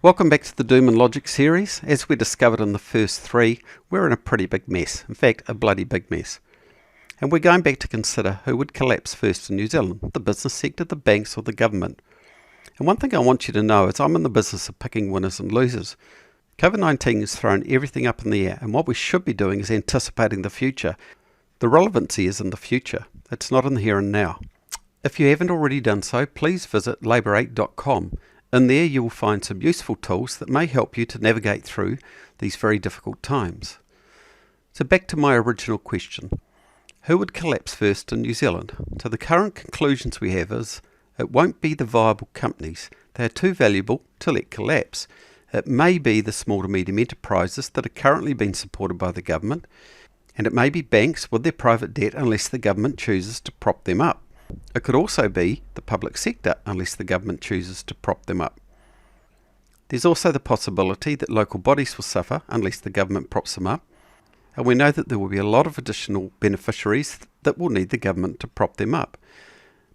Welcome back to the Doom and Logic series. As we discovered in the first three, we're in a pretty big mess. In fact, a bloody big mess. And we're going back to consider who would collapse first in New Zealand, the business sector, the banks or the government. And one thing I want you to know is I'm in the business of picking winners and losers. COVID-19 has thrown everything up in the air, and what we should be doing is anticipating the future. The relevancy is in the future. It's not in the here and now. If you haven't already done so, please visit labour8.com. In there you will find some useful tools that may help you to navigate through these very difficult times. So back to my original question. Who would collapse first in New Zealand? So the current conclusions we have is it won't be the viable companies. They are too valuable to let collapse. It may be the small to medium enterprises that are currently being supported by the government, and it may be banks with their private debt unless the government chooses to prop them up. It could also be the public sector unless the government chooses to prop them up. There's also the possibility that local bodies will suffer unless the government props them up, and we know that there will be a lot of additional beneficiaries that will need the government to prop them up.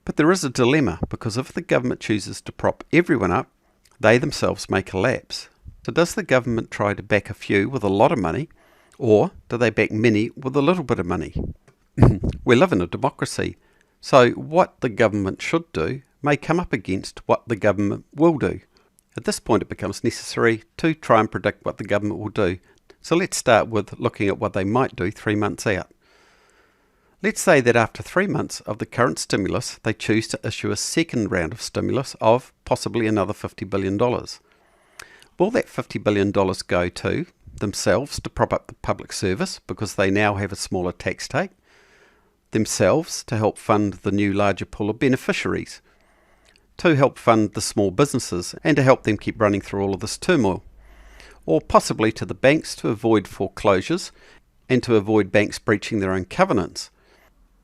But there is a dilemma, because if the government chooses to prop everyone up, they themselves may collapse. So does the government try to back a few with a lot of money, or do they back many with a little bit of money? We live in a democracy. So what the government should do may come up against what the government will do. At this point it becomes necessary to try and predict what the government will do. So let's start with looking at what they might do 3 months out. Let's say that after 3 months of the current stimulus, they choose to issue a second round of stimulus of possibly another $50 billion. Will that $50 billion go to themselves to prop up the public service because they now have a smaller tax take? Themselves to help fund the new larger pool of beneficiaries, to help fund the small businesses and to help them keep running through all of this turmoil, or possibly to the banks to avoid foreclosures and to avoid banks breaching their own covenants,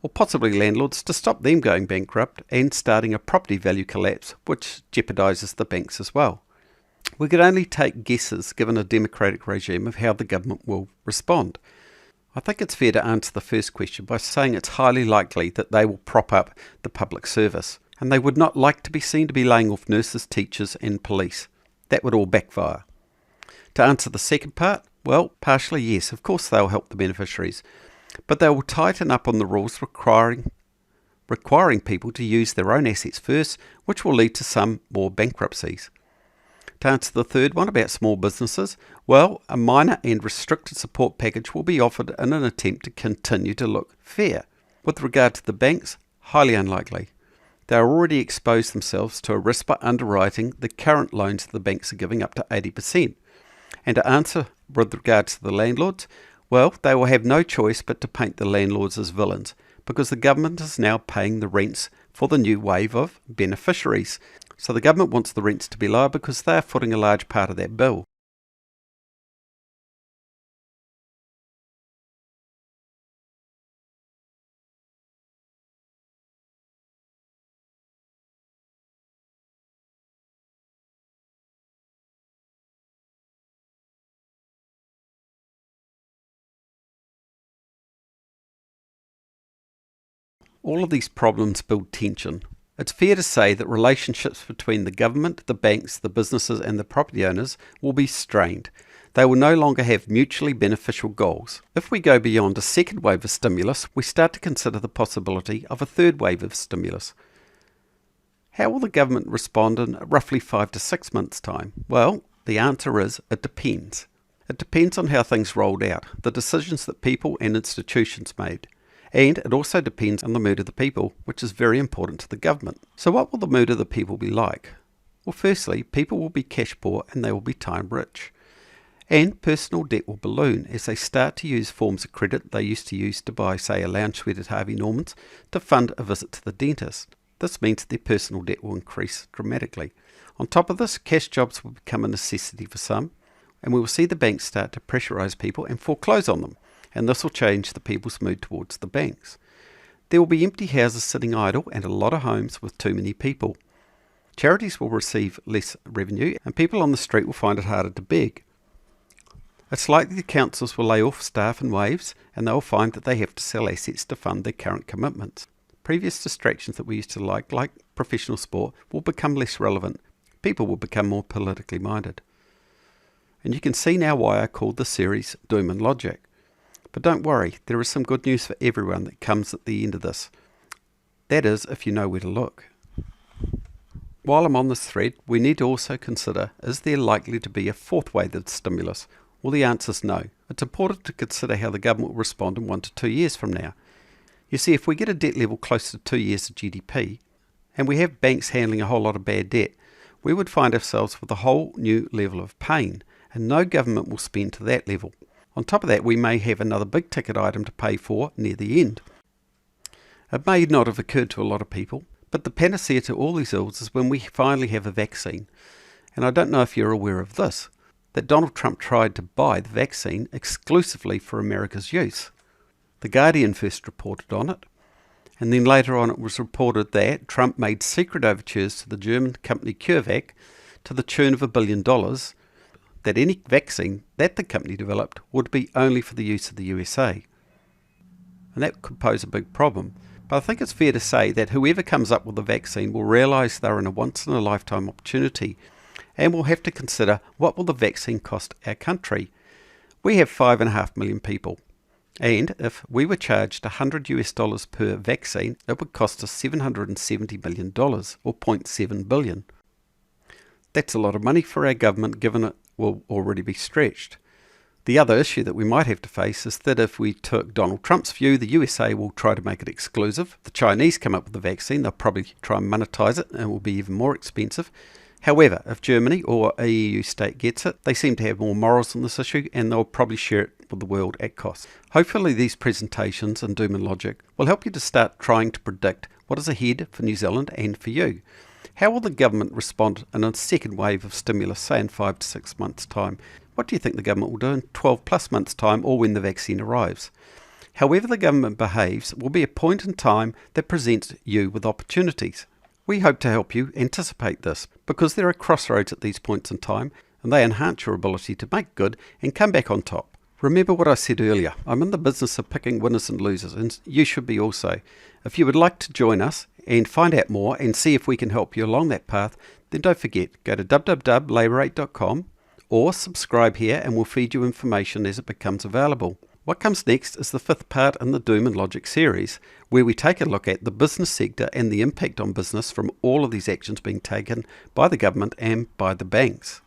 or possibly landlords to stop them going bankrupt and starting a property value collapse which jeopardises the banks as well. We could only take guesses given a democratic regime of how the government will respond. I think it's fair to answer the first question by saying it's highly likely that they will prop up the public service, and they would not like to be seen to be laying off nurses, teachers and police. That would all backfire. To answer the second part, well, partially yes, of course they'll help the beneficiaries, but they will tighten up on the rules requiring people to use their own assets first, which will lead to some more bankruptcies. To answer the third one about small businesses, well, a minor and restricted support package will be offered in an attempt to continue to look fair. With regard to the banks, highly unlikely. They are already exposed themselves to a risk by underwriting the current loans the banks are giving up to 80%. And to answer with regard to the landlords, well, they will have no choice but to paint the landlords as villains, because the government is now paying the rents for the new wave of beneficiaries. So the government wants the rents to be lower because they are footing a large part of that bill. All of these problems build tension. It's fair to say that relationships between the government, the banks, the businesses and the property owners will be strained. They will no longer have mutually beneficial goals. If we go beyond a second wave of stimulus, we start to consider the possibility of a third wave of stimulus. How will the government respond in roughly 5 to 6 months' time? Well, the answer is it depends. It depends on how things rolled out, the decisions that people and institutions made. And it also depends on the mood of the people, which is very important to the government. So what will the mood of the people be like? Well, firstly, people will be cash poor and they will be time rich. And personal debt will balloon as they start to use forms of credit they used to use to buy, say, a lounge suite at Harvey Norman's to fund a visit to the dentist. This means their personal debt will increase dramatically. On top of this, cash jobs will become a necessity for some, and we will see the banks start to pressurise people and foreclose on them. And this will change the people's mood towards the banks. There will be empty houses sitting idle and a lot of homes with too many people. Charities will receive less revenue and people on the street will find it harder to beg. It's likely the councils will lay off staff in waves and they'll find that they have to sell assets to fund their current commitments. Previous distractions that we used to like professional sport, will become less relevant. People will become more politically minded. And you can see now why I called the series Doom and Logic. But don't worry, there is some good news for everyone that comes at the end of this. That is, if you know where to look. While I'm on this thread, we need to also consider, is there likely to be a fourth wave of stimulus? Well, the answer is no. It's important to consider how the government will respond in 1 to 2 years from now. You see, if we get a debt level close to 2 years of GDP, and we have banks handling a whole lot of bad debt, we would find ourselves with a whole new level of pain, and no government will spend to that level. On top of that, we may have another big ticket item to pay for near the end. It may not have occurred to a lot of people, but the panacea to all these ills is when we finally have a vaccine. And I don't know if you're aware of this, that Donald Trump tried to buy the vaccine exclusively for America's use. The Guardian first reported on it, and then later on it was reported that Trump made secret overtures to the German company CureVac to the tune of $1 billion, that any vaccine that the company developed would be only for the use of the USA. And that could pose a big problem. But I think it's fair to say that whoever comes up with the vaccine will realise they're in a once-in-a-lifetime opportunity, and will have to consider, what will the vaccine cost our country? We have 5.5 million people, and if we were charged $100 per vaccine, it would cost us $770 million, or 0.7 billion. That's a lot of money for our government, given it will already be stretched. The other issue that we might have to face is that if we took Donald Trump's view, the USA will try to make it exclusive. The Chinese come up with the vaccine, they'll probably try and monetize it, and it will be even more expensive. However, if Germany or a EU state gets it, they seem to have more morals on this issue, and they'll probably share it with the world at cost. Hopefully these presentations and Doom and Logic will help you to start trying to predict what is ahead for New Zealand and for you. How will the government respond in a second wave of stimulus, say in 5 to 6 months' time? What do you think the government will do in 12 plus months' time, or when the vaccine arrives? However the government behaves will be a point in time that presents you with opportunities. We hope to help you anticipate this, because there are crossroads at these points in time, and they enhance your ability to make good and come back on top. Remember what I said earlier, I'm in the business of picking winners and losers, and you should be also. If you would like to join us and find out more and see if we can help you along that path, then don't forget, go to www.laborate.com or subscribe here and we'll feed you information as it becomes available. What comes next is the 5th part in the Doom and Logic series, where we take a look at the business sector and the impact on business from all of these actions being taken by the government and by the banks.